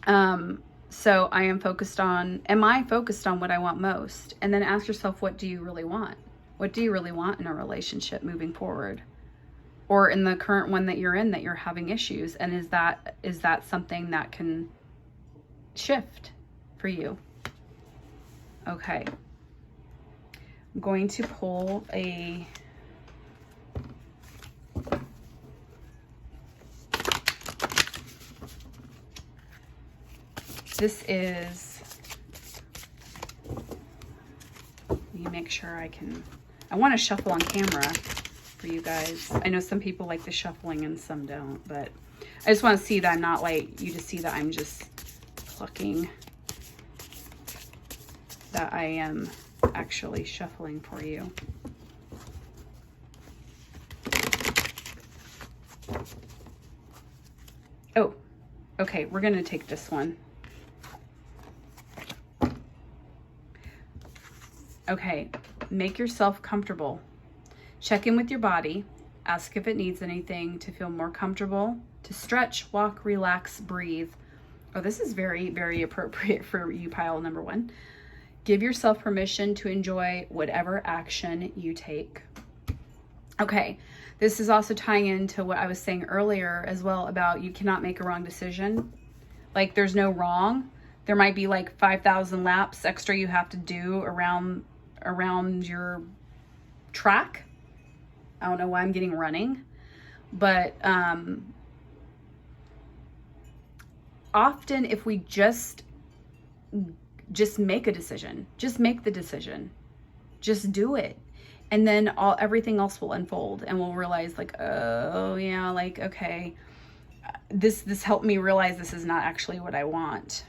So am I focused on what I want most? And then ask yourself, what do you really want? What do you really want in a relationship moving forward? Or in the current one that you're in, that you're having issues? And is that something that can shift for you? Okay. I'm going to pull a... This is... Let me make sure I want to shuffle on camera for you guys. I know some people like the shuffling and some don't, but I just want to see that I'm not like you to see that I'm just plucking, that I am actually shuffling for you. Oh, okay, we're going to take this one. Okay, make yourself comfortable. Check in with your body. Ask if it needs anything to feel more comfortable, to stretch, walk, relax, breathe. Oh, this is very, very appropriate for you, pile number 1. Give yourself permission to enjoy whatever action you take. Okay, this is also tying into what I was saying earlier as well about you cannot make a wrong decision. Like, there's no wrong. There might be like 5,000 laps extra you have to do around your track. I don't know why I'm getting running, but often if we just make a decision, just make the decision, just do it. And then everything else will unfold, and we'll realize like, oh yeah, like, okay, this helped me realize this is not actually what I want.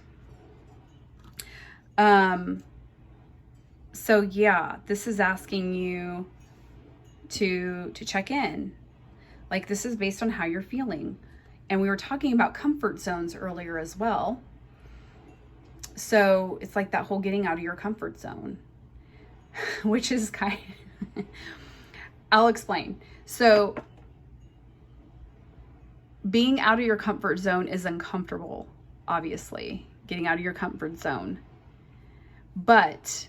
So yeah, this is asking you to check in. Like, this is based on how you're feeling. And we were talking about comfort zones earlier as well. So it's like that whole getting out of your comfort zone, which is kind of, I'll explain. So being out of your comfort zone is uncomfortable, obviously, getting out of your comfort zone. But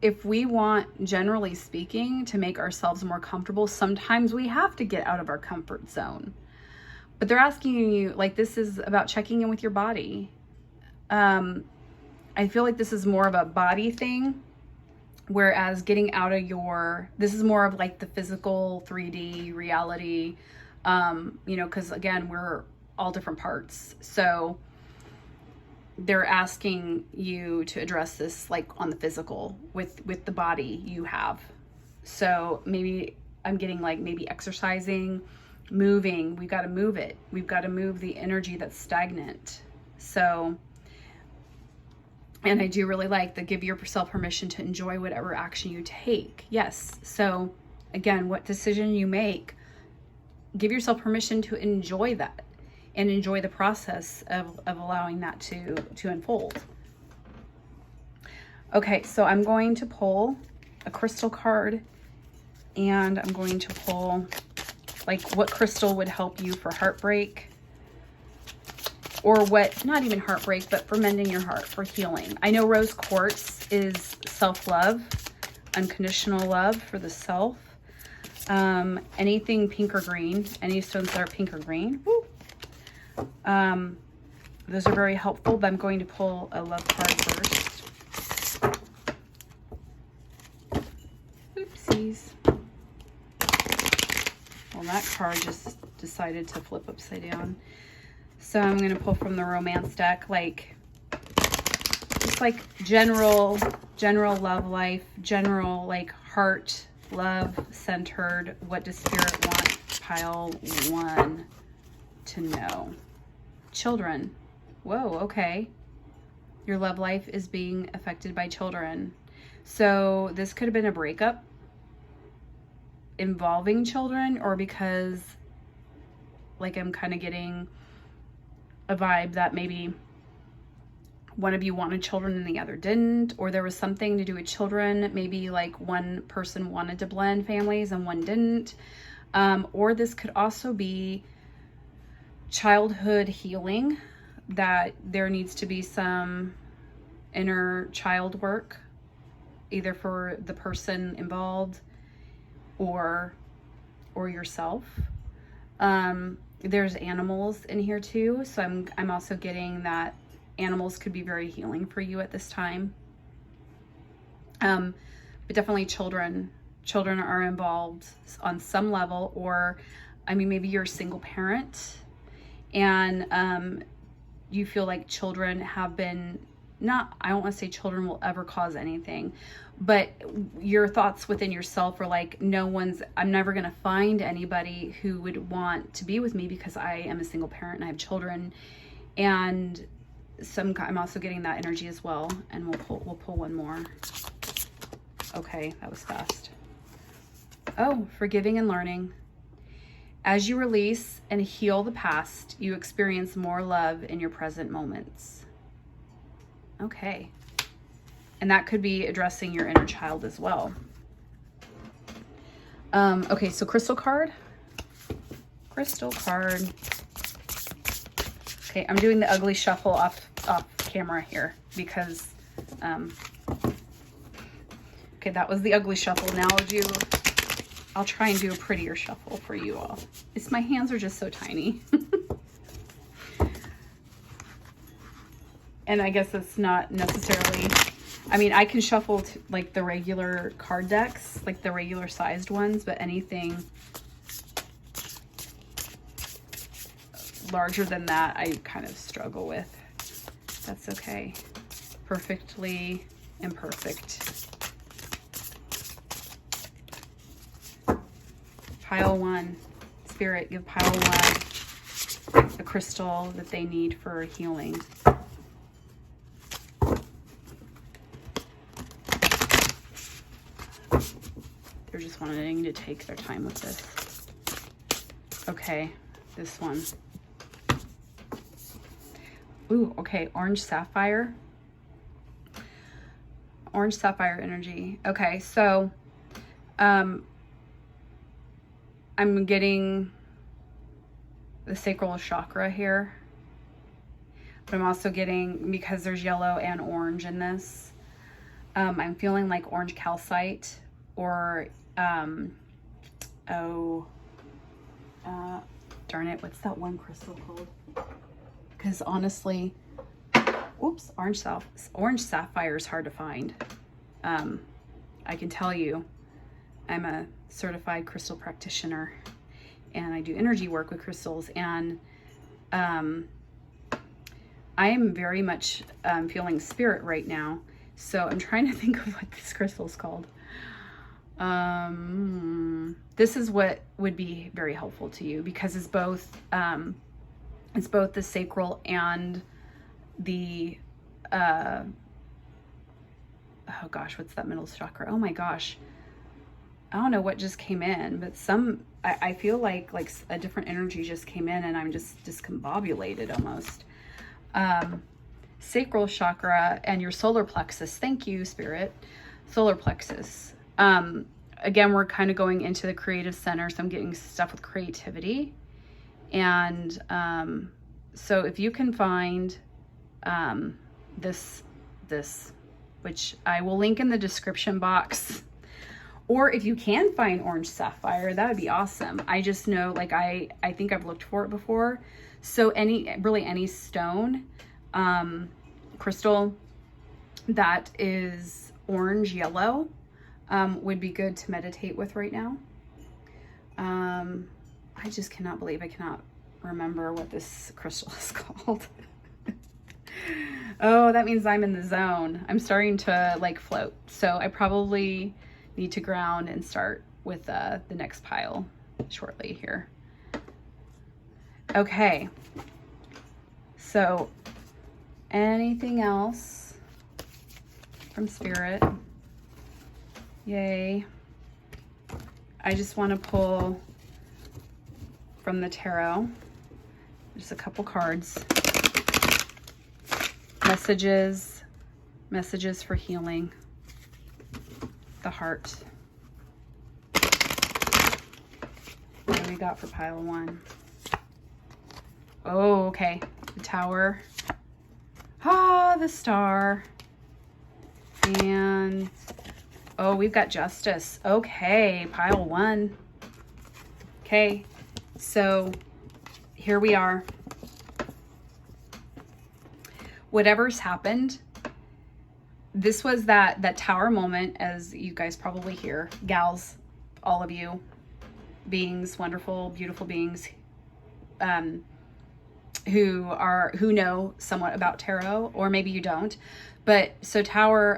if we want, generally speaking, to make ourselves more comfortable, sometimes we have to get out of our comfort zone. But they're asking you, like, this is about checking in with your body. I feel like this is more of a body thing, whereas getting out of this is more of like the physical 3D reality, you know, because again, we're all different parts. So they're asking you to address this like on the physical with the body you have. So maybe I'm getting like maybe exercising, moving. We've got to move it. We've got to move the energy that's stagnant. So, and I do really like the give yourself permission to enjoy whatever action you take. Yes. So again, what decision you make, give yourself permission to enjoy that and enjoy the process of allowing that to unfold. Okay, so I'm going to pull a crystal card, and I'm going to pull like what crystal would help you for heartbreak, or what, not even heartbreak, but for mending your heart, for healing. I know rose quartz is self-love, unconditional love for the self. Anything pink or green, any stones that are pink or green. Woo. Those are very helpful, but I'm going to pull a love card first. Oopsies. Well, that card just decided to flip upside down. So I'm going to pull from the romance deck, like, just like general love life, general like heart, love centered. What does spirit want? Pile 1 to know. Children. Whoa, okay. Your love life is being affected by children. So this could have been a breakup involving children, or because like I'm kind of getting a vibe that maybe one of you wanted children and the other didn't, or there was something to do with children. Maybe like one person wanted to blend families and one didn't. Or this could also be childhood healing, that there needs to be some inner child work, either for the person involved or yourself. There's animals in here too, so I'm also getting that animals could be very healing for you at this time. But definitely children are involved on some level, or I mean, maybe you're a single parent and you feel like children have been, I don't want to say children will ever cause anything, but your thoughts within yourself are like, I'm never going to find anybody who would want to be with me because I am a single parent and I have children. And I'm also getting that energy as well. And we'll pull one more. Okay, that was fast. Oh, forgiving and learning. As you release and heal the past, you experience more love in your present moments. Okay. And that could be addressing your inner child as well. Okay, so crystal card. Crystal card. Okay, I'm doing the ugly shuffle off camera here because, okay, that was the ugly shuffle. Now I'll try and do a prettier shuffle for you all. My hands are just so tiny. And I guess it's not necessarily, I mean, I can shuffle like the regular card decks, like the regular sized ones, but anything larger than that, I kind of struggle with. That's okay. Perfectly imperfect. Pile 1. Spirit, give pile 1 a crystal that they need for healing. They're just wanting to take their time with this. Okay, this one. Ooh, okay, orange sapphire. Orange sapphire energy. Okay, so I'm getting the sacral chakra here. But I'm also getting, because there's yellow and orange in this, I'm feeling like orange calcite or, darn it, what's that one crystal called? Because honestly, oops, orange sapphire is hard to find. I can tell you, I'm a certified crystal practitioner and I do energy work with crystals, and I am very much feeling spirit right now. So I'm trying to think of what this crystal is called. This is what would be very helpful to you, because it's both the sacral and the oh gosh, what's that middle chakra? Oh my gosh, I don't know what just came in, but I feel like a different energy just came in, and I'm just discombobulated almost. Sacral chakra and your solar plexus. Thank you, Spirit. Solar plexus. Again, we're kind of going into the creative center, so I'm getting stuff with creativity. And so if you can find this, which I will link in the description box, or if you can find orange sapphire, that would be awesome. I just know, like, I think I've looked for it before. So any stone, crystal that is orange yellow would be good to meditate with right now. I just cannot believe I cannot remember what this crystal is called. Oh, that means I'm in the zone. I'm starting to like float. So I probably need to ground and start with the next pile shortly here. Okay. So anything else from Spirit? Yay. I just want to pull from the tarot just a couple cards. Messages for healing. The heart. What do we got for pile 1? Oh, okay. The Tower. Ah, the Star. And oh, we've got Justice. Okay, pile 1. Okay, so here we are. Whatever's happened, this was that Tower moment, as you guys probably hear. Gals, all of you, beings, wonderful, beautiful beings, who know somewhat about tarot, or maybe you don't. But so a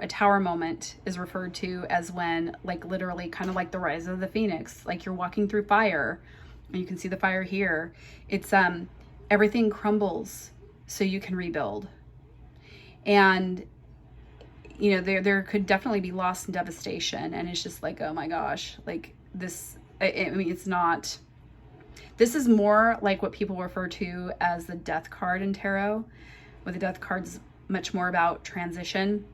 tower moment is referred to as when, like, literally kind of like the rise of the phoenix, like you're walking through fire, and you can see the fire here. It's everything crumbles so you can rebuild. And you know, there could definitely be loss and devastation, and it's just like, oh my gosh, like this, I mean, it's not, this is more like what people refer to as the death card in tarot, where the death card's much more about transition.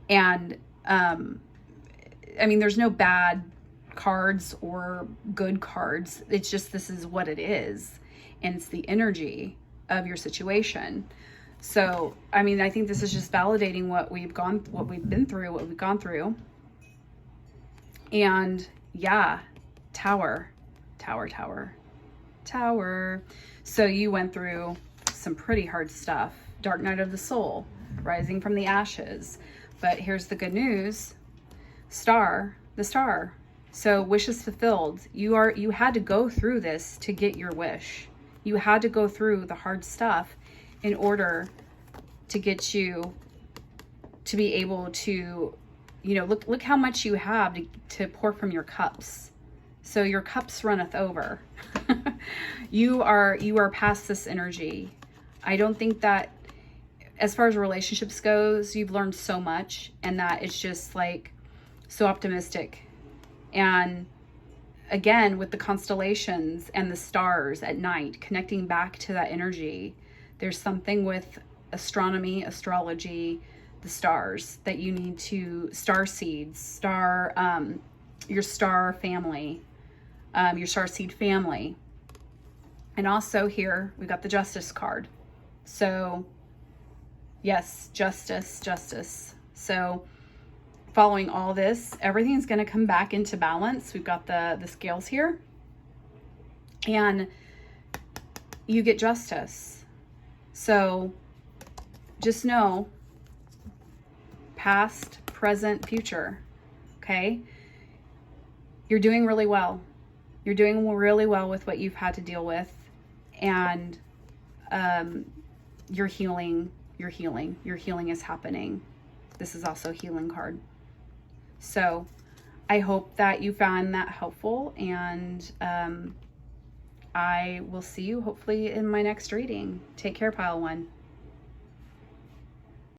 And I mean, there's no bad cards or good cards. It's just, this is what it is, and it's the energy of your situation. So, I mean, I think this is just validating what we've been through. And yeah, Tower. So you went through some pretty hard stuff. Dark night of the soul, rising from the ashes. But here's the good news. The Star. So wishes fulfilled. You had to go through this to get your wish. You had to go through the hard stuff in order to get you to be able to, you know, look how much you have to pour from your cups. So your cups runneth over. You are past this energy. I don't think that, as far as relationships goes, you've learned so much, and that it's just like so optimistic. And again, with the constellations and the stars at night, connecting back to that energy, there's something with astronomy, astrology, the stars that you need to, star seeds, your star family, your star seed family. And also here, we got the Justice card. So yes, justice. So following all this, everything's going to come back into balance. We've got the scales here, and you get justice. So just know, past, present, future, okay? You're doing really well. You're doing really well with what you've had to deal with, and you're healing. Your healing is happening. This is also a healing card. So I hope that you found that helpful, and I will see you hopefully in my next reading. Take care, Pile One.